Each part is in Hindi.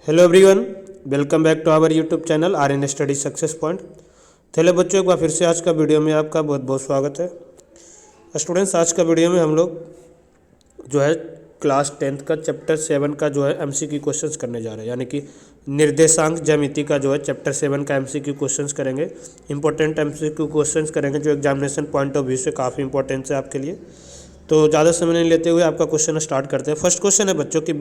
Hello everyone, welcome back to our YouTube channel R N study success point. चलो बच्चों, एक बार फिर से आज का वीडियो में आपका बहुत बहुत स्वागत है। स्टूडेंट्स, आज का वीडियो में हम लोग जो है क्लास 10th का चैप्टर 7 का जो है एमसीक्यू क्वेश्चंस करने जा रहे हैं, यानी कि निर्देशांक ज्यामिति का जो है चैप्टर 7 का एमसीक्यू क्वेश्चंस करेंगे। इंपॉर्टेंट एमसीक्यू क्वेश्चंस करेंगे जो एग्जामिनेशन पॉइंट ऑफ व्यू से काफ़ी इंपॉर्टेंट है आपके लिए। तो ज़्यादा समय नहीं लेते हुए आपका क्वेश्चन स्टार्ट करते हैं। फर्स्ट क्वेश्चन है बच्चों की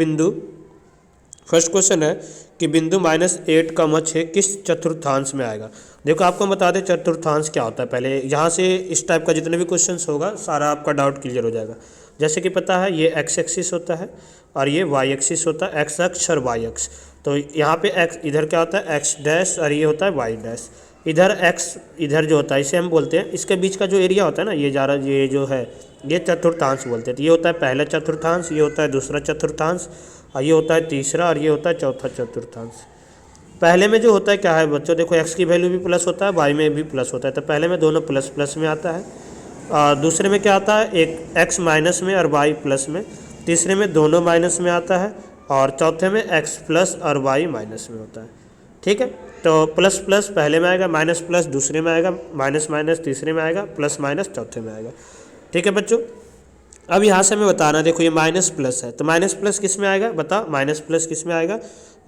फर्स्ट क्वेश्चन है कि बिंदु -8,6 किस चतुर्थांश में आएगा। देखो, आपको बता दें चतुर्थांश क्या होता है। पहले यहाँ से इस टाइप का जितने भी क्वेश्चंस होगा सारा आपका डाउट क्लियर हो जाएगा। जैसे कि पता है ये एक्स एक्सिस होता है और ये वाई एक्सिस होता है, एक्स अक्ष और वाई अक्ष। तो यहाँ पे एक्स इधर क्या होता है एक्स डैश और ये होता है वाई डैश। इधर एक्स इधर जो होता है इसे हम बोलते हैं, इसके बीच का जो एरिया होता है ना ये जो है ये चतुर्थांश बोलते हैं। तो ये होता है पहला चतुर्थांश, ये होता है दूसरा चतुर्थांश और ये होता है तीसरा और ये होता है चौथा चतुर्थांश। पहले में जो होता है क्या है बच्चों, देखो एक्स की वैल्यू भी प्लस होता है, वाई में भी प्लस होता है। तो पहले में दोनों प्लस प्लस में आता है और दूसरे में क्या आता है एक एक्स माइनस में और वाई प्लस में। तीसरे में दोनों माइनस में आता है और चौथे में एक्स प्लस और वाई माइनस में होता है। ठीक है, तो प्लस प्लस पहले में आएगा, माइनस प्लस दूसरे में आएगा, माइनस माइनस तीसरे में आएगा, प्लस माइनस चौथे में आएगा। ठीक है बच्चों, अब यहाँ से हमें बताना, देखो ये माइनस प्लस है तो माइनस प्लस किस में आएगा, बताओ माइनस प्लस किस में आएगा।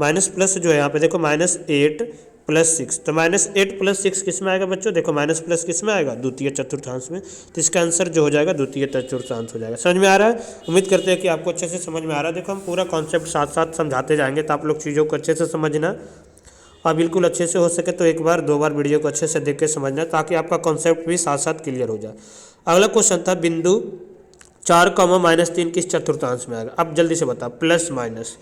माइनस प्लस जो है यहाँ पे देखो -8 + 6, तो -8 + 6 किस में आएगा बच्चों, देखो माइनस प्लस किस में आएगा द्वितीय चतुर्थांश में। तो इसका आंसर जो हो जाएगा द्वितीय चतुर्थांश हो जाएगा। समझ में आ रहा है? उम्मीद करते हैं कि आपको अच्छे से समझ में आ रहा है। देखो हम पूरा कॉन्सेप्ट साथ साथ समझाते जाएंगे तो आप लोग चीज़ों को अच्छे से समझना और बिल्कुल अच्छे से हो सके तो एक बार दो बार वीडियो को अच्छे से देख के समझना ताकि आपका कॉन्सेप्ट भी साथ साथ क्लियर हो जाए। अगला क्वेश्चन था बिंदु 4, -3 किस चतुर्थांश में आएगा। अब जल्दी से बताओ प्लस माइनस।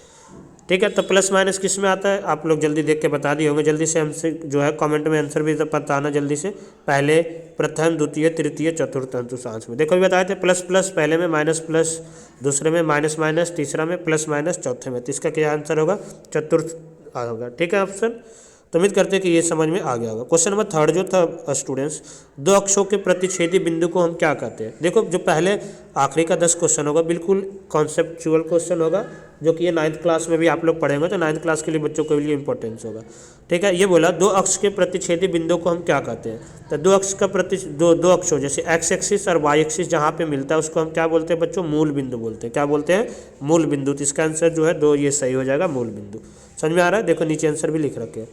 ठीक है, तो प्लस माइनस किस में आता है आप लोग जल्दी देख के बता दिए होंगे। जल्दी से हमसे जो है कमेंट में आंसर भी बताना जल्दी से। पहले, प्रथम, द्वितीय, तृतीय, चतुर्थ चतुर्थांश में। देखो भी बताए थे प्लस प्लस पहले में, माइनस प्लस दूसरे में, माइनस माइनस तीसरा में, प्लस माइनस चौथे में। तो इसका क्या आंसर होगा, चतुर्थ होगा। ठीक है ऑप्शन। तो उम्मीद करते हैं कि ये समझ में आ गया होगा। क्वेश्चन नंबर 3 जो था स्टूडेंट्स, दो अक्षों के प्रतिच्छेदी बिंदु को हम क्या कहते हैं। देखो जो पहले आखिरी का 10 क्वेश्चन होगा बिल्कुल कॉन्सेप्चुअल क्वेश्चन होगा, जो कि ये 9th क्लास में भी आप लोग पढ़ेंगे तो 9th क्लास के लिए बच्चों के लिए इंपॉर्टेंस होगा। ठीक है, ये बोला दो अक्ष के प्रतिच्छेदी बिंदु को हम क्या कहते हैं। तो दो अक्ष का दो अक्षों जैसे एक्स एक्सिस और वाई एक्सिस जहाँ पे मिलता है उसको हम क्या बोलते हैं बच्चों, मूल बिंदु बोलते हैं। क्या बोलते हैं, मूल बिंदु। तो इसका आंसर जो है 2 ये सही हो जाएगा, मूल बिंदु। समझ में आ रहा है? देखो नीचे आंसर भी लिख रखे हैं।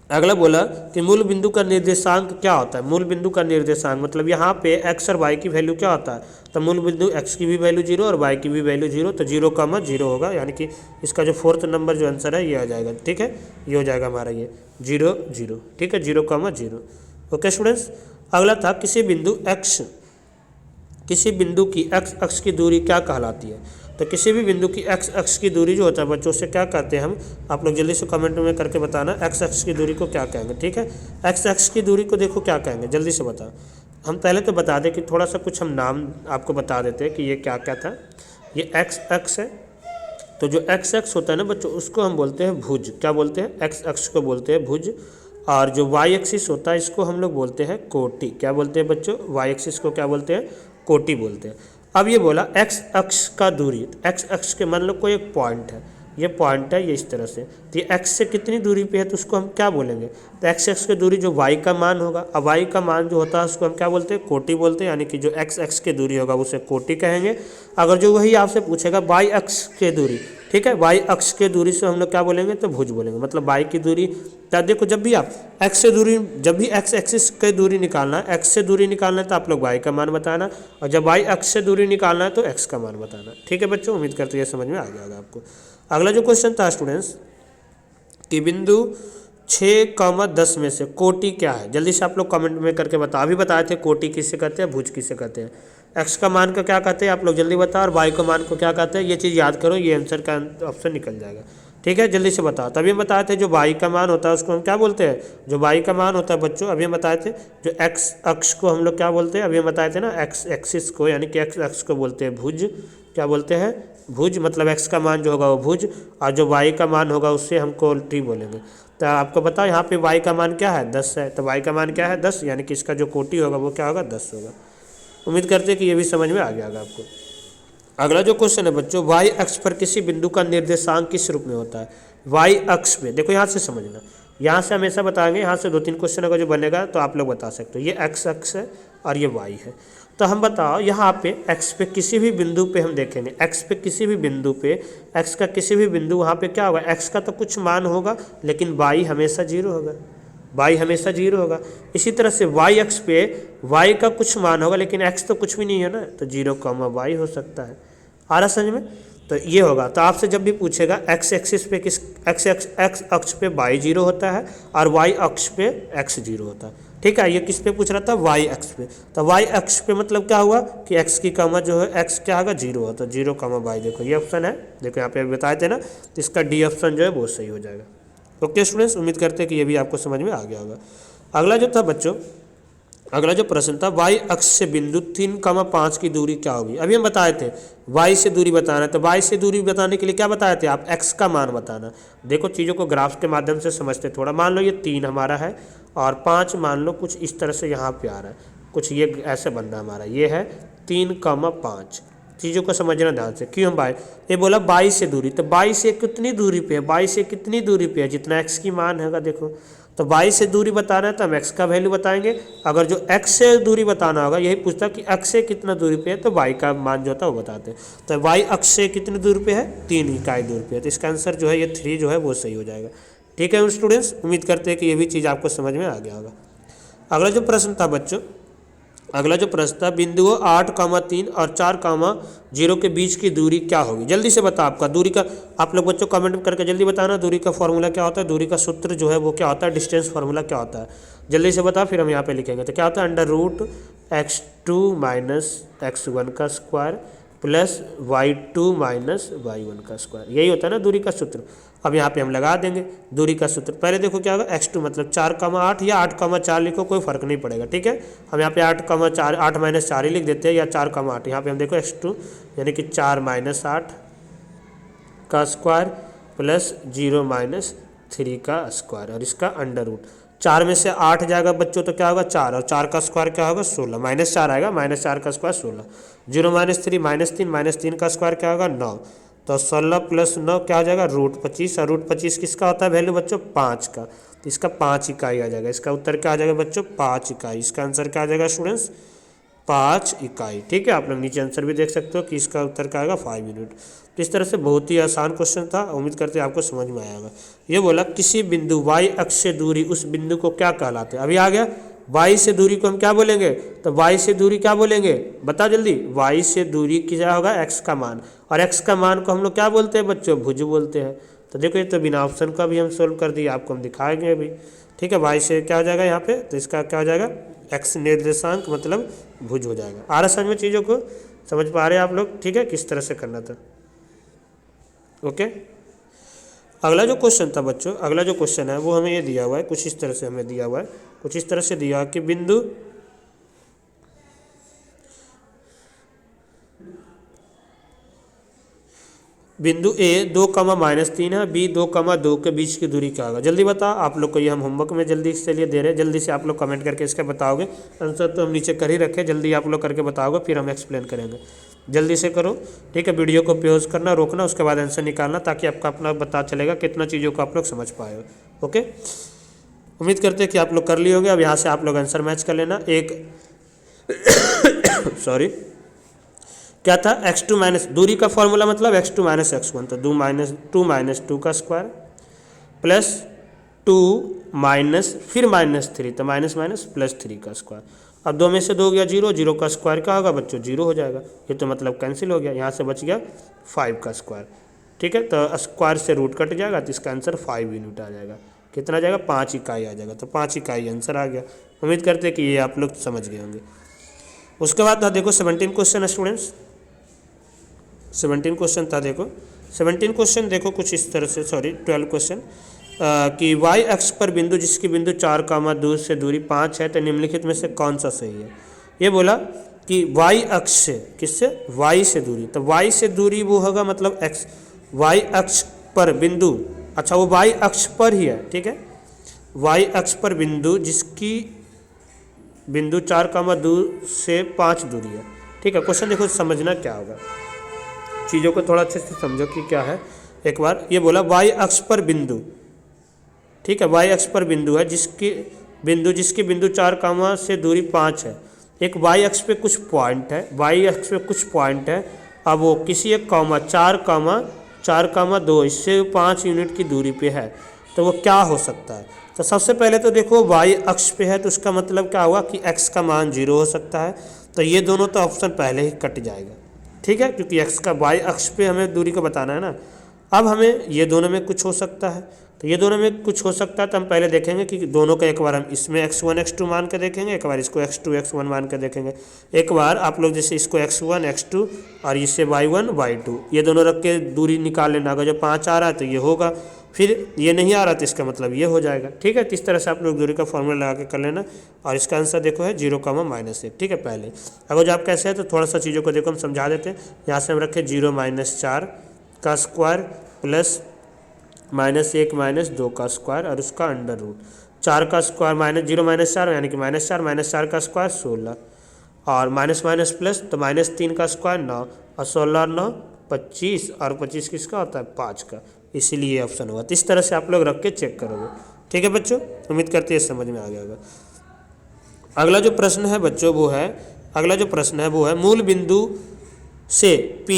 अगला बोला कि मूल बिंदु का निर्देशांक क्या होता है। मूल बिंदु का निर्देशांक मतलब यहाँ पे एक्स और वाई की वैल्यू क्या होता है, तो मूल बिंदु एक्स की भी वैल्यू 0 और वाई की भी वैल्यू 0, तो 0,0 होगा। यानी कि इसका जो 4th नंबर जो आंसर है ये आ जाएगा। ठीक है, ये हो जाएगा हमारा ये 0, 0। ठीक है, 0,0। ओके स्टूडेंट्स, अगला था किसी बिंदु की एक्स अक्ष की दूरी क्या कहलाती है। तो किसी भी बिंदु की एक्स अक्ष की दूरी जो होता है बच्चों से क्या कहते हैं हम, आप लोग जल्दी से कमेंट में करके बताना एक्स अक्ष की दूरी को क्या कहेंगे। ठीक है, एक्स अक्ष की दूरी को देखो क्या कहेंगे, जल्दी से बताओ। हम पहले तो बता दें कि थोड़ा सा कुछ हम नाम आपको बता देते हैं कि ये क्या क्या था। ये एक्स अक्ष है, तो जो एक्स अक्ष होता है ना बच्चों उसको हम बोलते हैं भुज। क्या बोलते हैं, एक्स अक्ष को बोलते हैं भुज। और जो वाई एक्सिस होता है इसको हम लोग बोलते हैं कोटि। क्या बोलते हैं बच्चों, वाई एक्सिस को क्या बोलते हैं, कोटि बोलते हैं। अब ये बोला एक्स अक्ष का दूरी, एक्स अक्ष के मान लो कोई एक पॉइंट है, ये पॉइंट है ये इस तरह से, तो ये एक्स से कितनी दूरी पे है तो उसको हम क्या बोलेंगे, तो एक्स एक्स की दूरी जो वाई का मान होगा, अब वाई का मान जो होता है उसको हम क्या बोलते हैं, कोटि बोलते हैं। यानी कि जो एक्स एक्स की दूरी होगा उसे कोटि कहेंगे। अगर जो वही आपसे पूछेगा वाई अक्ष की दूरी, ठीक है, वाई अक्ष के दूरी से हम लोग क्या बोलेंगे, तो भुज बोलेंगे। मतलब वाई की दूरी, तो देखो जब भी आप एक्स से दूरी, जब भी एक्स एक्सिस की दूरी निकालना है, एक्स से दूरी निकालना है तो आप लोग वाई का मान बताना, और जब वाई अक्ष से दूरी निकालना है तो एक्स का मान बताना। ठीक है बच्चों, उम्मीद करते हैं समझ में आ गया होगा आपको। अगला जो क्वेश्चन था स्टूडेंट्स कि बिंदु 6,10 में से कोटि क्या है। जल्दी से आप लोग कमेंट में करके बताओ। अभी बताए थे कोटि किसे कहते हैं, भुज किसे कहते हैं। एक्स का मान को क्या कहते हैं आप लोग जल्दी बताओ, और वाई का मान को क्या कहते हैं, ये चीज़ याद करो, ये आंसर का ऑप्शन निकल जाएगा। ठीक है, जल्दी से बताओ। तभी हम बताए थे जो वाई का मान होता है उसको हम क्या बोलते हैं, जो वाई का मान होता है बच्चों, अभी हम बताए थे जो एक्स अक्ष को हम लोग क्या बोलते हैं, अभी हम बताए थे ना एक्स एक्सिस को, यानी कि एक्स अक्ष को बोलते हैं भुज। क्या बोलते हैं, भुज। मतलब एक्स का मान जो होगा वो भुज, और जो वाई का मान होगा उससे हम कोटि बोलेंगे। तो आपको बताओ यहाँ पे वाई का मान क्या है, 10 है, तो वाई का मान क्या है 10, यानी कि इसका जो कोटि होगा वो क्या होगा, 10 होगा। उम्मीद करते हैं कि ये भी समझ में आ गया होगा आपको। अगला जो क्वेश्चन है बच्चों, वाई अक्ष पर किसी बिंदु का निर्देशांक किस रूप में होता है। वाई अक्ष पे, देखो यहाँ से समझना, यहाँ से हमेशा बताएंगे, यहाँ से 2-3 क्वेश्चन अगर जो बनेगा तो आप लोग बता सकते हो। ये एक्स अक्ष है और ये वाई है। तो हम बताओ यहाँ पे एक्स पे किसी भी बिंदु पे हम देखेंगे, एक्स पे किसी भी बिंदु पे, एक्स का किसी भी बिंदु वहाँ पे क्या होगा, एक्स का तो कुछ मान होगा लेकिन वाई हमेशा 0 होगा, वाई हमेशा 0 होगा। इसी तरह से वाई अक्ष पे वाई का कुछ मान होगा लेकिन एक्स तो कुछ भी नहीं है ना, तो 0, वाई हो सकता है। आ रहा समझ में? तो ये होगा। तो आपसे जब भी पूछेगा एक्स एक्सिस पे किस, एक्स अक्ष पे वाई 0 होता है और वाई अक्ष पे एक्स 0 होता है। ठीक है, ये किस पे पूछ रहा था, वाई अक्ष पे। तो वाई अक्ष पे मतलब क्या हुआ कि एक्स की कामा जो है, एक्स क्या होगा 0 हो, तो 0, वाई। देखो ये ऑप्शन है, देखो यहाँ पे बताए थे ना, तो इसका डी ऑप्शन जो है वो सही हो जाएगा। ओके स्टूडेंट्स, उम्मीद करते हैं कि ये भी आपको समझ में आ गया होगा। अगला जो था बच्चों, अगला जो प्रश्न था, वाई अक्ष से बिंदु 3,5 की दूरी क्या होगी। अभी हम बताए थे वाई से दूरी बताना है, तो वाई से दूरी बताने के लिए क्या बताए थे आप, एक्स का मान बताना। देखो चीज़ों को ग्राफ के माध्यम से समझते थोड़ा। मान लो ये 3 हमारा है और 5 मान लो कुछ इस तरह से यहाँ पे आ रहा है, कुछ ये ऐसे बन रहा है हमारा, ये है 3,5। चीज़ों को समझना ध्यान से। क्यों हम बाई, ये बोला बाई से दूरी, तो बाई से कितनी दूरी पे है, बाई से कितनी दूरी पे है, जितना एक्स की मान होगा। देखो तो वाई से दूरी बताना है तो हम एक्स का वैल्यू बताएंगे। अगर जो एक्स से दूरी बताना होगा, यही पूछता कि एक्स से कितना दूरी पे है, तो वाई का मान जो होता है वो बताते हैं। तो वाई अक्ष से कितनी दूरी पे है, 3 इकाई दूरी पे है। तो इसका आंसर जो है ये 3 जो है वो सही हो जाएगा। ठीक है स्टूडेंट्स, उम्मीद करते हैं कि ये भी चीज़ आपको समझ में आ गया होगा। अगला जो प्रश्न था बच्चों, अगला जो प्रश्न था, बिंदुओं 8,3 और 4,0 के बीच की दूरी क्या होगी। जल्दी से बता, आपका दूरी का, आप लोग बच्चों कमेंट करके जल्दी बताना, दूरी का फॉर्मूला क्या होता है, दूरी का सूत्र जो है वो क्या होता है, डिस्टेंस फार्मूला क्या होता है, जल्दी से बता, फिर हम यहाँ पे लिखेंगे। तो क्या होता है, √x2 - x1 का स्क्वायर प्लस y2 - y1 का स्क्वायर, यही होता है ना दूरी का सूत्र। अब यहाँ पे हम लगा देंगे दूरी का सूत्र। पहले देखो क्या होगा, x2 मतलब 4,8 या 8,4 लिखो, कोई फर्क नहीं पड़ेगा। ठीक है, हम यहाँ पे 8,4 8 - 4 ही लिख देते हैं, या 4,8। यहाँ पे हम देखो x2 यानी कि 4 - 8 का स्क्वायर प्लस 0 - 3 का स्क्वायर और इसका अंडर रूट। 4 में से 8 जाएगा बच्चों तो क्या होगा 4, और 4 का स्क्वायर क्या होगा 16, -4 आएगा, -4 का स्क्वायर 16, 0 - 3 -3 का स्क्वायर क्या होगा 9, तो 16 + 9 क्या हो जाएगा √25, और √25 किसका होता है वैल्यू बच्चों 5 का, तो इसका 5 इकाई आ जाएगा। इसका उत्तर क्या आ जाएगा बच्चों 5 इकाई। इसका आंसर क्या आ जाएगा स्टूडेंट्स 5 इकाई। ठीक है, आप लोग नीचे आंसर भी देख सकते हो कि इसका उत्तर क्या आएगा 5 यूनिट। तो इस तरह से बहुत ही आसान क्वेश्चन था, उम्मीद करते हैं आपको समझ में आया होगा। ये बोला किसी बिंदु वाई अक्ष से दूरी उस बिंदु को क्या कहलाते हैं। अभी आ गया, वाई से दूरी को हम क्या बोलेंगे, तो वाई से दूरी क्या बोलेंगे, बता जल्दी। वाई से दूरी क्या होगा एक्स का मान, और एक्स का मान को हम लोग क्या बोलते हैं बच्चों भुज बोलते हैं। तो देखो ये तो बिना ऑप्शन का भी हम सोल्व कर दिए, आपको हम दिखाएंगे अभी। ठीक है, वाई से क्या हो जाएगा यहाँ पे, तो इसका क्या हो जाएगा एक्स निर्देशांक मतलब भुज हो जाएगा। आ रहा समझ में, चीज़ों को समझ पा रहे हैं आप लोग। ठीक है, किस तरह से करना था। ओके, अगला जो क्वेश्चन था बच्चों, अगला जो क्वेश्चन है वो हमें ये दिया हुआ है, कुछ इस तरह से हमें दिया हुआ है, कुछ इस तरह से दिया कि बिंदु ए 2,-3 है, बी 2,2 के बीच की दूरी क्या होगा। जल्दी बताओ, आप लोग को ये हम होमवर्क में जल्दी से लिए दे रहे हैं, जल्दी से आप लोग कमेंट करके इसका बताओगे। आंसर तो हम नीचे कर ही रखे, जल्दी आप लोग करके बताओगे, फिर हम एक्सप्लेन करेंगे। जल्दी से करो। ठीक है, वीडियो को पॉज करना, रोकना, उसके बाद आंसर निकालना, ताकि आपका अपना पता चलेगा कितना चीज़ों को आप लोग समझ पाए हो। ओके, उम्मीद करते हैं कि आप लोग कर लिए होंगे। अब यहाँ से आप लोग आंसर मैच कर लेना। एक सॉरी क्या था, x2 माइनस, दूरी का फॉर्मूला मतलब x2 - x1, तो 2 का स्क्वायर प्लस 2 माइनस फिर -3, तो माइनस प्लस 3 का स्क्वायर। अब 2 में से 2 गया 0, 0 का स्क्वायर क्या होगा बच्चों 0 हो जाएगा। ये तो मतलब कैंसिल हो गया, यहाँ से बच गया 5 का स्क्वायर। ठीक है, तो स्क्वायर से रूट कट जाएगा, तो इसका आंसर 5 यूनिट आ जाएगा। कितना आ जाएगा 5 इकाई आ जाएगा, तो 5 इकाई आंसर आ गया। उम्मीद करते हैं कि ये आप लोग समझ गए होंगे। उसके बाद था देखो 17 क्वेश्चन है स्टूडेंट्स, 17 क्वेश्चन था। देखो 17 क्वेश्चन देखो कुछ इस तरह से, सॉरी 12 क्वेश्चन कि वाई अक्ष पर बिंदु जिसकी बिंदु 4,2 से दूरी 5 है, तो निम्नलिखित में से कौन सा सही है। ये बोला कि वाई अक्ष से, किससे, वाई से दूरी, तो वाई से दूरी वो होगा मतलब एक्स, वाई अक्ष पर बिंदु, अच्छा वो वाई अक्ष पर ही है। ठीक है, वाई अक्ष पर बिंदु जिसकी बिंदु 4,2 से 5 दूरी है। ठीक है, क्वेश्चन देखो समझना क्या होगा, चीज़ों को थोड़ा अच्छे से समझो कि क्या है। एक बार ये बोला y अक्ष पर बिंदु, ठीक है, y अक्ष पर बिंदु है जिसकी बिंदु 4 कामा से दूरी 5 है। एक y अक्ष पे कुछ पॉइंट है, y अक्ष पे कुछ पॉइंट है। अब वो किसी एक कॉमा 4,2 इससे 5 यूनिट की दूरी पे है, तो वो क्या हो सकता है। तो सबसे पहले तो देखो y अक्ष पे है तो उसका मतलब क्या हुआ कि x का मान 0 हो सकता है। तो ये दोनों तो ऑप्शन पहले ही कट जाएगा, ठीक है, क्योंकि x का y अक्ष पे हमें दूरी को बताना है ना। अब हमें ये दोनों में कुछ हो सकता है, तो ये दोनों में कुछ हो सकता है तो हम पहले देखेंगे कि दोनों का एक बार हम इसमें x1 x2 मान के देखेंगे, एक बार इसको x2 x1 मान के देखेंगे। एक बार आप लोग जैसे इसको x1 x2 और इससे y1 y2 ये दोनों रख के दूरी निकाल लेना। अगर जब 5 आ रहा है तो ये होगा, फिर ये नहीं आ रहा तो इसका मतलब ये हो जाएगा, ठीक है। तो इस तरह से आप लोग दूरी का फॉर्मूला लगा के कर लेना। और इसका आंसर देखो है 0,-1, ठीक है। पहले अगर जो आप कैसे है तो थोड़ा सा चीज़ों को देखो हम समझा देते हैं। यहाँ से हम रखें 0-4 का स्क्वायर प्लस -1 -2 का स्क्वायर और उसका अंडर रूट 4 का स्क्वायर -0 -4 यानी कि -4 का स्क्वायर 16 और माइनस माइनस प्लस तो -3 का स्क्वायर 9 और 16 और 9 25 और 25 किसका होता है 5 का, इसीलिए ऑप्शन हुआ। तो इस तरह से आप लोग रख के चेक करोगे, ठीक है बच्चों। उम्मीद करते हैं समझ में आ गया होगा। अगला जो प्रश्न है बच्चों वो है मूल बिंदु से P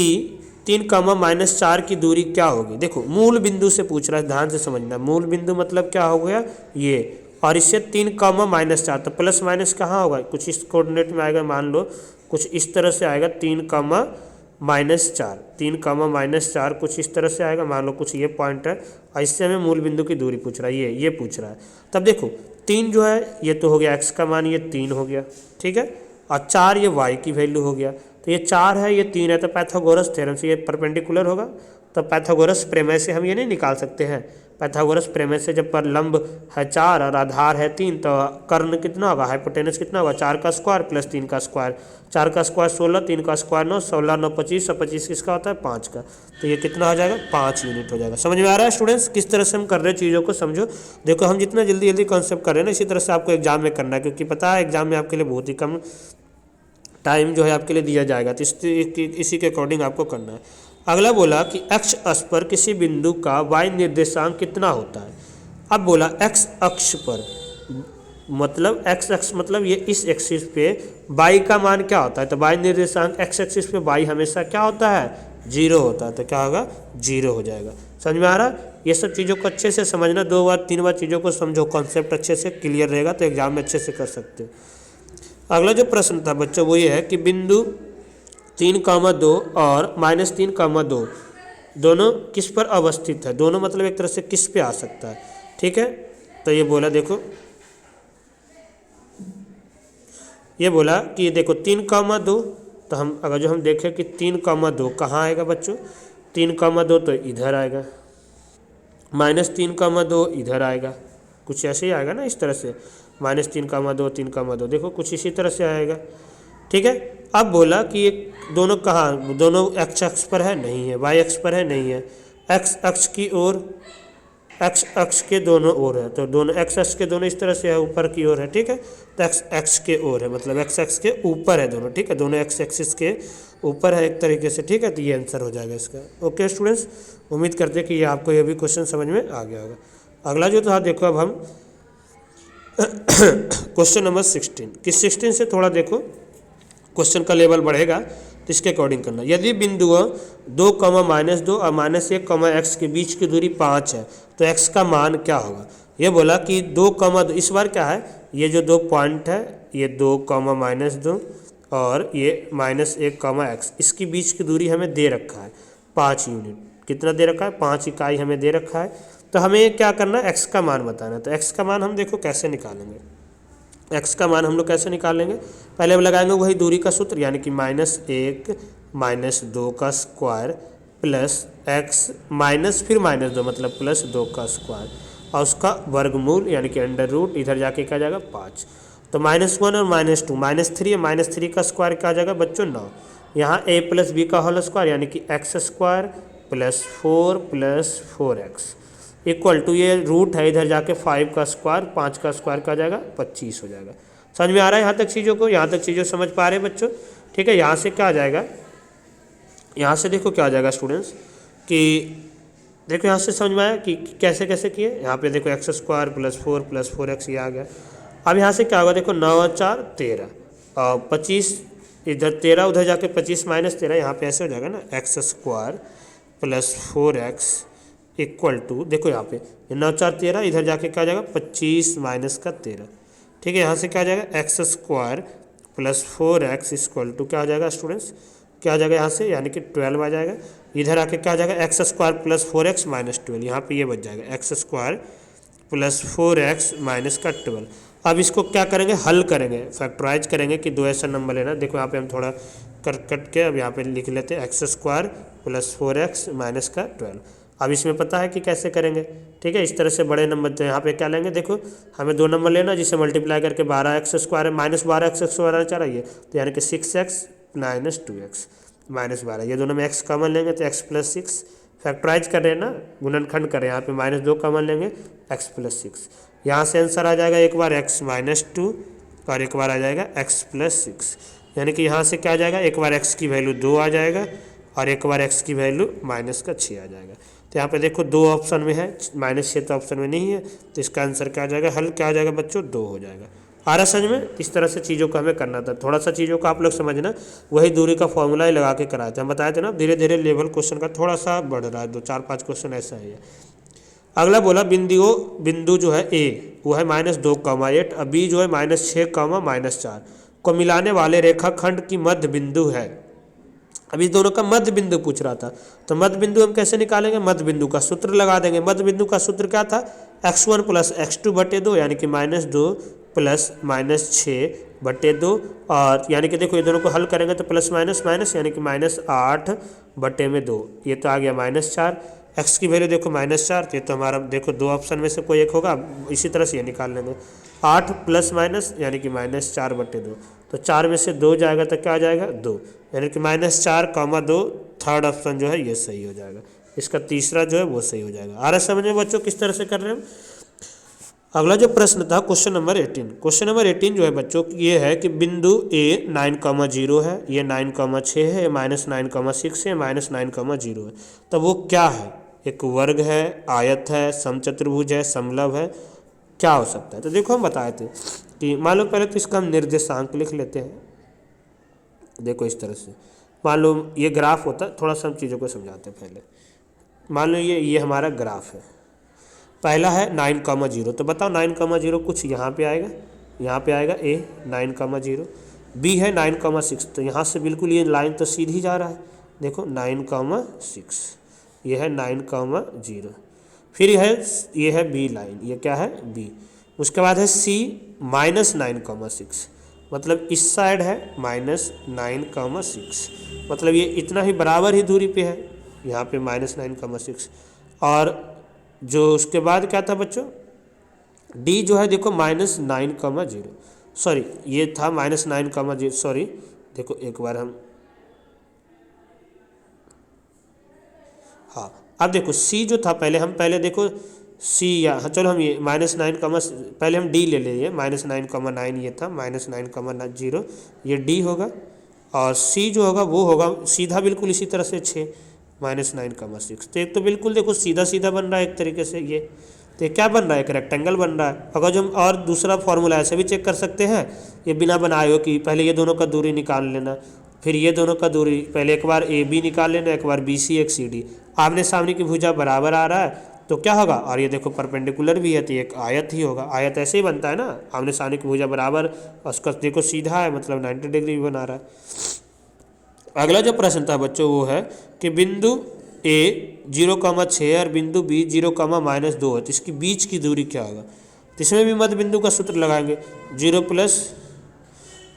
3,-4 की दूरी क्या होगी। देखो मूल बिंदु से पूछ रहा है, ध्यान से समझना। मूल बिंदु मतलब क्या हो गया ये, और इससे 3,-4 तो प्लस माइनस कहाँ होगा, कुछ इस कोऑर्डिनेट में आएगा। मान लो कुछ इस तरह से आएगा 3,-4 कुछ इस तरह से आएगा। मान लो कुछ ये पॉइंट है और इससे हमें मूल बिंदु की दूरी पूछ रहा है, ये पूछ रहा है। तब देखो 3 जो है ये तो हो गया x का मान, ये 3 हो गया, ठीक है, और 4 ये y की वैल्यू हो गया। तो ये 4 है ये 3 है, तो पाइथागोरस थ्योरम से ये परपेंडिकुलर होगा। तो पाइथागोरस प्रमेय से हम ये नहीं निकाल सकते हैं। पाइथागोरस प्रमेय से जब पर लंब है 4 और आधार है 3 तो कर्ण कितना होगा, हाइपोटेनस कितना होगा 4 का स्क्वायर प्लस 3 का स्क्वायर। 4 का स्क्वायर 16, 3 का स्क्वायर 9, 16 9 25 और 25 किसका होता है 5 का। तो ये कितना हो जाएगा 5 यूनिट हो जाएगा। समझ में आ रहा है स्टूडेंट्स किस तरह से हम कर रहे हैं चीज़ों को, समझो। देखो हम जितना जल्दी कॉन्सेप्ट कर रहे हैं ना, इसी तरह से आपको एग्जाम में करना है, क्योंकि पता है एग्जाम में आपके लिए बहुत ही कम टाइम जो है आपके लिए दिया जाएगा। तो इसी के अकॉर्डिंग आपको करना है। अगला बोला कि x अक्ष पर किसी बिंदु का y निर्देशांक कितना होता है। अब बोला x अक्ष पर मतलब x अक्ष मतलब ये इस एक्सिस पे y का मान क्या होता है। तो y निर्देशांक x एक्सिस पे y हमेशा क्या होता है 0 होता है, तो क्या होगा 0 हो जाएगा। समझ में आ रहा है। ये सब चीज़ों को अच्छे से समझना, 2 बार 3 बार चीज़ों को समझो, कॉन्सेप्ट अच्छे से क्लियर रहेगा तो एग्जाम में अच्छे से कर सकते हो। अगला जो प्रश्न था बच्चों वो ये है कि बिंदु 3,2 और -3,2 दोनों किस पर अवस्थित है। दोनों मतलब एक तरह से किस पे आ सकता है, ठीक है। तो ये बोला देखो, ये बोला कि देखो 3,2 तो हम अगर जो हम देखें कि 3,2 कहाँ आएगा बच्चों, 3,2 तो इधर आएगा, -3,2 इधर आएगा, कुछ ऐसे ही आएगा ना इस तरह से, -3,2 3,2 देखो कुछ इसी तरह से आएगा, ठीक है। अब बोला कि ये दोनों कहाँ, दोनों x अक्ष पर है नहीं है, y अक्ष पर है नहीं है, x अक्ष की ओर, x अक्ष के दोनों ओर है, तो दोनों x अक्ष के दोनों इस तरह से है ऊपर की ओर है, ठीक है। तो x अक्ष के ओर है मतलब x अक्ष के ऊपर है दोनों, ठीक है, दोनों x एक्सिस के ऊपर है एक तरीके से, ठीक है। तो ये आंसर हो जाएगा इसका। ओके स्टूडेंट्स, उम्मीद करते हैं कि ये आपको ये भी क्वेश्चन समझ में आ गया होगा। अगला जो था देखो अब हम क्वेश्चन नंबर 16 कि 16 से थोड़ा देखो क्वेश्चन का लेवल बढ़ेगा तो इसके अकॉर्डिंग करना। यदि बिंदुओं 2, -2 और -1, x के बीच की दूरी 5 है तो x का मान क्या होगा। ये बोला कि 2, इस बार क्या है, ये जो 2 पॉइंट है ये 2, -2 और ये -1, x इसकी बीच की दूरी हमें दे रखा है 5 यूनिट। कितना दे रखा है 5 इकाई हमें दे रखा है। तो हमें क्या करना है x का मान बताना है। तो x का मान हम देखो कैसे निकालेंगे, x का मान हम लोग कैसे निकालेंगे, पहले हम लगाएंगे वही दूरी का सूत्र यानी कि -1 -2 का स्क्वायर प्लस x माइनस फिर -2 मतलब +2 का स्क्वायर और उसका वर्गमूल यानी कि अंडर रूट, इधर जाके क्या जाएगा 5। तो -1 और -2 -3 है, -3 का स्क्वायर क्या आ जाएगा बच्चों 9। यहाँ a + b का होल स्क्वायर यानी कि x² + 4 + 4x इक्वल टू ये रूट है, इधर जाके 5 का स्क्वायर, 5 का स्क्वायर का जाएगा 25 हो जाएगा। समझ में आ रहा है यहाँ तक चीज़ों को, यहाँ तक चीज़ों समझ पा रहे हैं बच्चों, ठीक है। यहाँ से क्या आ जाएगा, यहाँ से देखो क्या आ जाएगा स्टूडेंट्स कि देखो यहाँ से समझ में आया कि कैसे कैसे किए। यहाँ पे देखो एक्स स्क्वायर प्लस 4 एक्स ये आ गया। अब यहाँ से क्या होगा, देखो 9 और 4 13 और 25, इधर 13 उधर जाके 25 माइनस 13, यहाँ पे ऐसे हो जाएगा ना, x square plus 4x equal to, देखो यहाँ पे 9 4 13, इधर जाके क्या आ जाएगा 25 माइनस का 13। ठीक है, यहाँ से क्या आ जाएगा x square plus 4x equal to क्या आ जाएगा स्टूडेंट्स, क्या आ जाएगा यहाँ से, यानी कि 12 आ जाएगा। इधर आके क्या आ जाएगा x square plus 4x minus 12, यहाँ पे ये बच जाएगा x square plus 4x minus का 12। अब इसको क्या करेंगे, हल करेंगे, फैक्टराइज करेंगे कि दो ऐसा नंबर लेना। देखो यहाँ पे हम थोड़ा कट के अब यहाँ पे लिख लेते हैं x square plus 4x minus का 12। अब इसमें पता है कि कैसे करेंगे। ठीक है, इस तरह से बड़े नंबर, तो यहाँ पे क्या लेंगे, देखो हमें दो नंबर लेना जिसे मल्टीप्लाई करके 12x square minus 12x square चाह रही है, तो यानी कि 6x माइनस 2x माइनस 12, ये दोनों में x कॉमन लेंगे तो x प्लस 6। फैक्टराइज कर रहे हैं ना, गुणनखंड करें, यहाँ पे माइनस 2 कॉमन लेंगे x प्लस 6। यहाँ से आंसर आ जाएगा एक बार x माइनस 2 और एक बार आ जाएगा x प्लस 6, यानी कि यहाँ से क्या आ जाएगा, एक बार x की वैल्यू 2 आ जाएगा और एक बार x की वैल्यू माइनस का 6 आ जाएगा। तो यहाँ पे देखो 2 ऑप्शन में है, -6 तो ऑप्शन में नहीं है, तो इसका आंसर क्या आ जाएगा, हल क्या आ जाएगा बच्चों, 2 हो जाएगा। आ रहा समझ में, इस तरह से चीज़ों को हमें करना था। थोड़ा सा चीज़ों को आप लोग समझना, वही दूरी का फॉर्मूला ही लगा के कराए थे, हम बताए थे ना, धीरे धीरे लेवल क्वेश्चन का थोड़ा सा बढ़ रहा है, 2 4 5 क्वेश्चन ऐसा ही है। अगला बोला बिंदु जो है ए वो है -2,8 और बी जो है -6, -4 को मिलाने वाले रेखाखंड की मध्य बिंदु है। अभी दोनों का मध्य बिंदु पूछ रहा था, तो मध्य बिंदु हम कैसे निकालेंगे, मध्य बिंदु का सूत्र लगा देंगे। मध्य बिंदु का सूत्र क्या था, x1 प्लस x2 बटे 2, यानी कि -2 प्लस -6 बटे 2, और यानी कि देखो ये दोनों को हल करेंगे तो प्लस माइनस माइनस, यानी कि -8 बटे में 2, ये तो आ गया -4। x की वैल्यू देखो -4, तो ये तो हमारा देखो दो ऑप्शन में से कोई एक होगा, इसी तरह से ये निकाल लेंगे। 8 प्लस माइनस यानी कि -4 बटे 2, तो 4 में से 2 जाएगा तो क्या आ जाएगा 2, यानी कि -4, 2, थर्ड ऑप्शन जो है ये सही हो जाएगा। इसका तीसरा जो है वो सही हो जाएगा। आ रहा समझ में बच्चों किस तरह से कर रहे हैं हम। अगला जो प्रश्न था क्वेश्चन नंबर 18, क्वेश्चन नंबर 18 जो है बच्चों ये है कि बिंदु ए 9,0 है, ये 9,6 है, -9,6 है, -9,0 है, तो वो क्या है, एक वर्ग है, आयत है, समचतुर्भुज है, समलंब है, क्या हो सकता है। तो देखो हम बताए थे कि मान लो पहले तो इसका हम निर्देशांक लिख लेते हैं। देखो इस तरह से मान लो ये ग्राफ होता है, थोड़ा सा हम चीज़ों को समझाते हैं पहले। मान लो ये हमारा ग्राफ है, पहला है 9,0, तो बताओ 9,0 कुछ यहाँ पे आएगा, यहाँ पे आएगा ए 9,0, बी है 9,6, तो यहाँ से बिल्कुल ये लाइन तो सीधी जा रहा है, देखो 9,6, ये है 9,0, फिर ये है बी लाइन, ये क्या है बी, उसके बाद है सी -9,6, मतलब इस साइड है -9,6, मतलब ये इतना ही बराबर ही दूरी पे है, यहाँ पे -9,6, और जो उसके बाद क्या था बच्चों, डी जो है देखो -9,0, सॉरी ये था -9,0, सॉरी देखो एक बार हम, हाँ अब देखो सी जो था पहले देखो सी, या हाँ चलो हम ये -9, पहले हम डी ले लेंगे, -9,9 ये था, -9,0 ये डी होगा, और सी जो होगा वो होगा सीधा बिल्कुल इसी तरह से 6 -9,6, तो एक तो बिल्कुल देखो सीधा सीधा बन रहा है एक तरीके से ये, तो क्या बन रहा है, एक रेक्टेंगल बन रहा है। अगर जो हम और दूसरा फॉर्मूला ऐसे भी चेक कर सकते हैं, ये बिना बनाए हो कि पहले ये दोनों का दूरी निकाल लेना, फिर ये दोनों का दूरी, पहले एक बार ए बी निकाल लेना, एक बार बी सी, एक सी डी, आमने सामने की भुजा बराबर आ रहा है तो क्या होगा, और ये देखो परपेंडिकुलर भी है तो एक आयत ही होगा। आयत ऐसे ही बनता है ना, आमने सामने की भुजा बराबर, उसका देखो सीधा है मतलब 90 डिग्री भी बना रहा है। अगला जो प्रश्न था बच्चों वो है कि बिंदु ए 0,6 और बिंदु बी 0,-2 है, तो इसकी बीच की दूरी क्या होगा। तो इसमें भी मध्य बिंदु का सूत्र लगाएंगे, 0 प्लस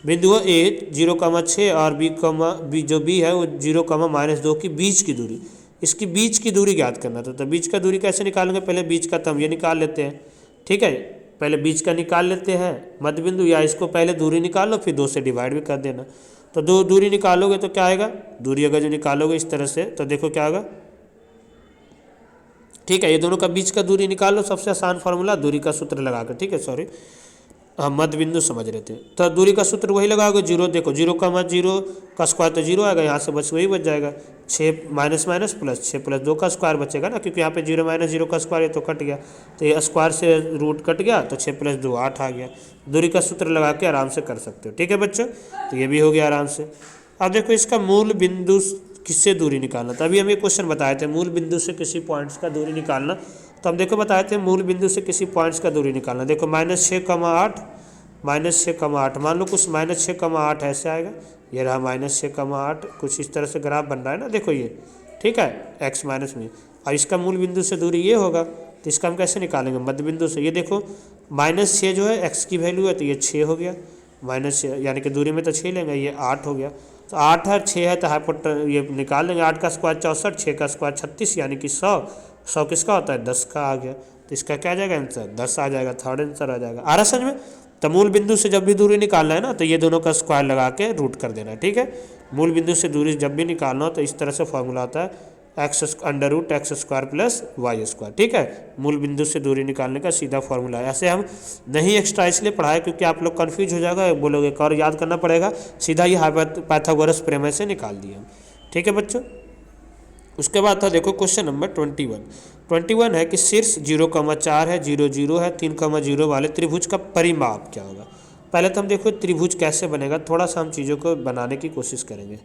बिंदु ए 0,6 और बी जो बी है वो 0,-2 की बीच की दूरी, इसकी बीच की दूरी ज्ञात करना था। तो बीच का दूरी कैसे निकालेंगे, पहले बीच का तो हम ये निकाल लेते हैं, ठीक है, पहले बीच का निकाल लेते हैं मध्य बिंदु, या इसको पहले दूरी निकाल लो फिर 2 से डिवाइड भी कर देना। तो दो दूरी निकालोगे तो क्या आएगा, दूरी अगर जो निकालोगे इस तरह से तो देखो क्या होगा, ठीक है, ये दोनों का बीच का दूरी निकाल लो, सबसे आसान फार्मूला दूरी का सूत्र लगा कर, ठीक है, सॉरी हम मध्य बिंदु समझ रहे थे। तो दूरी का सूत्र वही लगाओगे, जीरो। देखो जीरो का मत जीरो का स्क्वायर तो जीरो आएगा, यहाँ से बस वही बच जाएगा, 6 माइनस माइनस प्लस 6 प्लस 2 का स्क्वायर बचेगा ना, क्योंकि यहाँ पे जीरो माइनस जीरो का स्क्वायर है तो कट गया, तो ये स्क्वायर से रूट कट गया तो 6 प्लस 2 8 आ गया। दूरी का सूत्र लगा के आराम से कर सकते हो। ठीक है बच्चों, तो ये भी हो गया आराम से। अब देखो इसका मूल बिंदु किससे दूरी निकालना, तभी हम ये क्वेश्चन बताए थे, मूल बिंदु से किसी पॉइंट्स का दूरी निकालना। तो हम देखो बताए थे मूल बिंदु से किसी पॉइंट्स का दूरी निकालना। देखो -6,8 -6,8 मान लो कुछ -6,8 ऐसे आएगा, ये रहा -6,8, कुछ इस तरह से ग्राफ बन रहा है ना, देखो ये, ठीक है, x माइनस में। और इसका मूल बिंदु से दूरी ये होगा, तो इसका हम कैसे निकालेंगे, मध्य बिंदु से। ये देखो -6 जो है x की वैल्यू है, तो ये 6 हो गया, -6 यानी कि दूरी में तो 6 लेंगे, ये 8 हो गया। तो 8 है 6 है, तो हाइपोटेनस ये निकाल लेंगे, 8 का स्क्वायर 64, 6 का स्क्वायर 36, यानी कि 100। 100 किसका होता है, 10 का आ गया, तो इसका क्या आ जाएगा आंसर, 10 आ जाएगा, थर्ड आंसर आ जाएगा। आ रहा समझ में। तो मूल बिंदु से जब भी दूरी निकालना है ना, तो ये दोनों का स्क्वायर लगा के रूट कर देना है। ठीक है, मूल बिंदु से दूरी जब भी निकालना हो तो इस तरह से फॉर्मूला आता है, x√x² प्लस y²। ठीक है, मूल बिंदु से दूरी निकालने का सीधा फॉर्मूला है। ऐसे हम नहीं एक्स्ट्रा इसलिए पढ़ाए क्योंकि आप लोग कन्फ्यूज हो जाएगा, बोलोगे और याद करना पड़ेगा, सीधा ही पाइथागोरस प्रमेय से निकाल दिए हम। ठीक है बच्चों, उसके बाद था देखो क्वेश्चन नंबर 21 है कि शीर्ष 0,4 है, 0 0 है, 3,0 वाले त्रिभुज का परिमाप क्या होगा। पहले तो हम देखो त्रिभुज कैसे बनेगा, थोड़ा सा हम चीज़ों को बनाने की कोशिश करेंगे।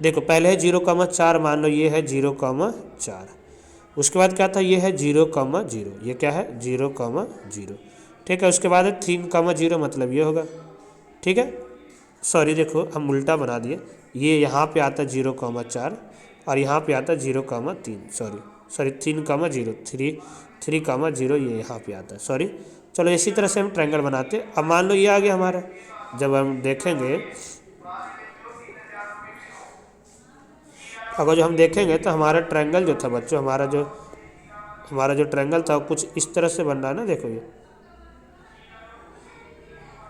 देखो पहले है 0,4, मान लो ये है 0,4, उसके बाद क्या था, ये है 0,0, ये क्या है 0,0। ठीक है, उसके बाद है 3,0, मतलब ये होगा। ठीक है, सॉरी देखो हम उल्टा बना दिए, ये यहाँ पे आता है 0,4 और यहाँ पे आता है 0,3, सॉरी 3,0, 3,0, ये यहाँ पे आता है, सॉरी। चलो इसी तरह से हम ट्रायंगल बनाते हैं। अब मान लो ये आ गया हमारा, जब हम देखेंगे, अगर जो हम देखेंगे तो हमारा ट्रायंगल जो था बच्चों, हमारा जो ट्रायंगल था कुछ इस तरह से बन रहा है ना, देखो ये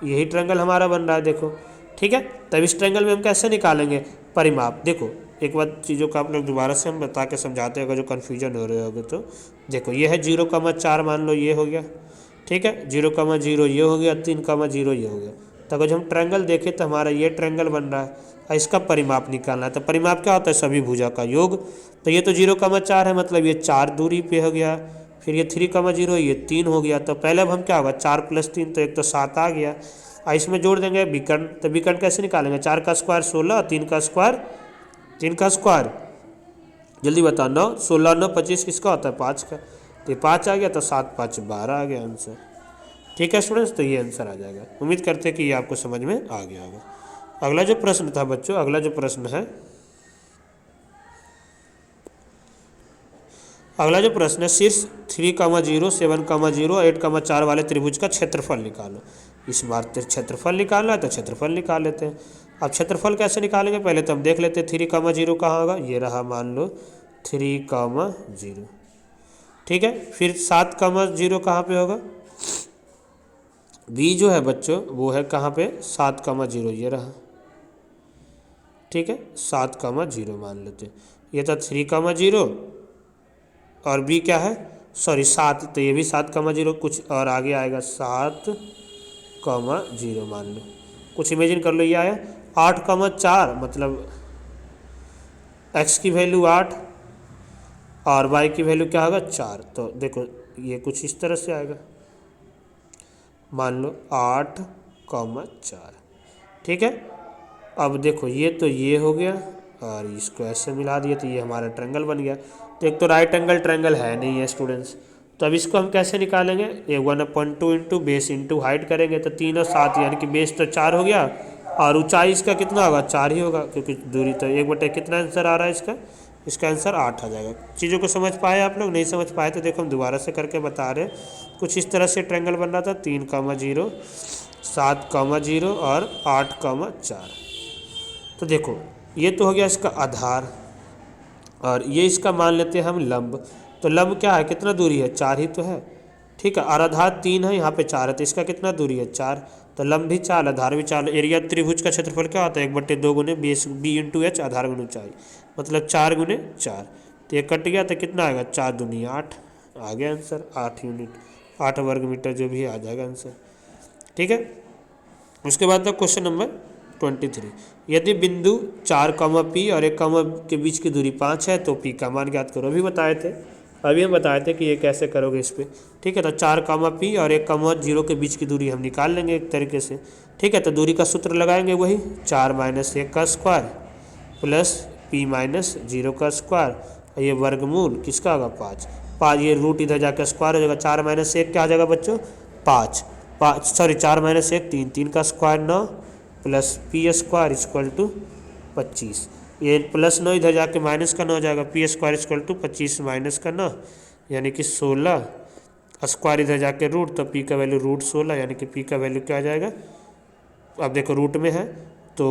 यही ट्रायंगल हमारा बन रहा है, देखो। ठीक है, तब इस ट्रायंगल में हम कैसे निकालेंगे परिमाप। देखो एक बार चीज़ों का आप लोग दोबारा से हम बता के समझाते हैं, अगर जो कन्फ्यूजन हो रहे होगे तो। देखो ये है 0,4, मान लो ये हो गया, ठीक है, 0,0 ये हो गया, 3,0 ये हो गया। तो अगर जो हम ट्रायंगल देखें तो हमारा ये ट्रायंगल बन रहा है और इसका परिमाप निकालना है। तो परिमाप क्या होता है, सभी भुजा का योग। तो ये तो 0,4 है, मतलब ये 4 दूरी पे हो गया, फिर ये 3,0 ये 3 हो गया। तो पहले अब हम क्या होगा, 4 + 3 तो एक तो 7 आ गया, और इसमें जोड़ देंगे विकर्ण। तो विकर्ण कैसे निकालेंगे, 4 का स्क्वायर 16, 3 का स्क्वायर जल्दी बताओ 9, 16 9 25 किसका होता है, 5 का। तो ये 5 आ गया, तो 7 5 12 आ गया आंसर। ठीक है स्टूडेंट्स, तो ये आंसर आ जाएगा। उम्मीद करते हैं कि ये आपको समझ में आ गया होगा। अगला जो प्रश्न था बच्चों, अगला जो प्रश्न है 6 3,0 7,0 8,4 वाले त्रिभुज का क्षेत्रफल निकालो। इस बार क्षेत्रफल निकालना है तो क्षेत्रफल निकाल लेते हैं। अब क्षेत्रफल कैसे निकालेंगे, पहले तो हम देख लेते हैं 3,0 कहाँ होगा, ये रहा, मान लो 3,0। ठीक है, फिर 7,0 कहाँ पे होगा, बी जो है बच्चों वो है कहाँ पे, 7,0, ये रहा। ठीक है, 7,0 मान लेते हैं, ये था 3,0 और बी क्या है, सॉरी 7, तो ये भी 7,0, कुछ और आगे आएगा 7,0 मान लो, कुछ इमेजिन कर लो, ये आया 8,4, मतलब x की वैल्यू 8 और y की वैल्यू क्या होगा 4। तो देखो ये कुछ इस तरह से आएगा, मान लो 8,4। ठीक है, अब देखो ये तो ये हो गया और इसको ऐसे मिला दिए तो ये हमारा ट्रायंगल बन गया। तो एक तो राइट एंगल ट्रायंगल है नहीं है स्टूडेंट्स, तो अब इसको हम कैसे निकालेंगे, ये 1/2 इंटू बेस इंटू हाइट करेंगे, तो 3 और 7 यानी कि बेस तो 4 हो गया और ऊंचाई इसका कितना होगा, 4 ही होगा, क्योंकि दूरी तो 1/, कितना आंसर आ रहा है इसका आंसर 8 आ जाएगा। चीज़ों को समझ पाए आप लोग, नहीं समझ पाए तो देखो हम दोबारा से करके बता रहे हैं। कुछ इस तरह से ट्रायंगल बन रहा था, 3,0 7,0 और 8,4। तो देखो ये तो हो गया इसका आधार और ये इसका मान लेते हैं हम लंब। तो लंब क्या है, कितना दूरी है, 4 ही तो है। ठीक है, और आधार 3 है, यहाँ पे 4 है, तो इसका कितना दूरी है 4, तो लंब भी 4 आधार भी 4। एरिया त्रिभुज का क्षेत्रफल क्या होता है, 1/2 गुने बी इंटू एच, आधार गुने ऊंचाई, मतलब 4 गुने 4। तो ये कट गया तो कितना आएगा, 4 दूनी 8 आ गया आंसर, 8 यूनिट 8 वर्ग मीटर जो भी आ जाएगा आंसर। ठीक है। उसके बाद था क्वेश्चन नंबर 23, यदि बिंदु 4 कॉमा पी और 1 कॉमा के बीच की दूरी 5 है तो पी का मान ज्ञात करो। अभी हम बताए थे कि ये कैसे करोगे इस पर। ठीक है, तो 4 कॉमा पी और 1 कॉमा 0 के बीच की दूरी हम निकाल लेंगे एक तरीके से। ठीक है, तो दूरी का सूत्र लगाएंगे वही 4 - 1 का स्क्वायर प्लस पी - 0 का स्क्वायर। ये वर्गमूल किसका होगा 5 ये रूट इधर जाकर स्क्वायर हो जाएगा। 4 - 1 क्या आ जाएगा बच्चों 5 4 - 1 3 का square 9 plus P square equal to 25। ये प्लस 9 इधर जाके माइनस का 9 हो जाएगा। P square equal to 25 minus का 9 यानी कि 16 स्क्वायर इधर जाके रूट, तो पी का वैल्यू रूट 16 यानी कि पी का वैल्यू क्या आ जाएगा। अब देखो रूट में है तो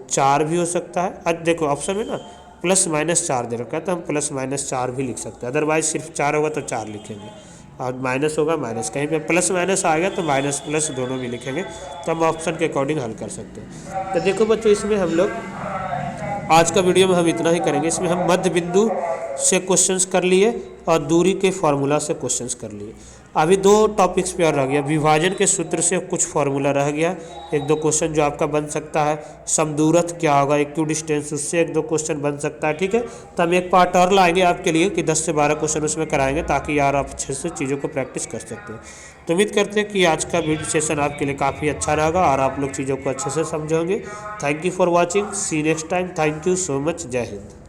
4 भी हो सकता है। अब देखो ऑप्शन में ना +- 4 दे रखा है तो हम +- 4 भी लिख सकते हैं। अदरवाइज सिर्फ 4 होगा तो 4 लिखेंगे और माइनस होगा माइनस, कहीं पे प्लस माइनस आ गया तो माइनस प्लस दोनों भी लिखेंगे। तो हम ऑप्शन के अकॉर्डिंग हल कर सकते हैं। तो देखो बच्चों इसमें हम लोग आज का वीडियो में हम इतना ही करेंगे। इसमें हम मध्य बिंदु से क्वेश्चंस कर लिए और दूरी के फार्मूला से क्वेश्चंस कर लिए। अभी 2 टॉपिक्स पे और रह गया। विभाजन के सूत्र से कुछ फार्मूला रह गया, 1-2 क्वेश्चन जो आपका बन सकता है। समदूरत्व क्या होगा, इक्विडिस्टेंस, उससे 1-2 क्वेश्चन बन सकता है। ठीक है, तो हम एक पार्ट और लाएंगे आपके लिए कि 10 से 12 क्वेश्चन उसमें कराएंगे ताकि यार आप अच्छे से चीज़ों को प्रैक्टिस कर सकते हैं। तो उम्मीद करते हैं कि आज का वीडियो सेशन आपके लिए काफ़ी अच्छा रहेगा और आप लोग चीज़ों को अच्छे से समझोगे। Thank you for watching, see next time. Thank you so much, जय हिंद।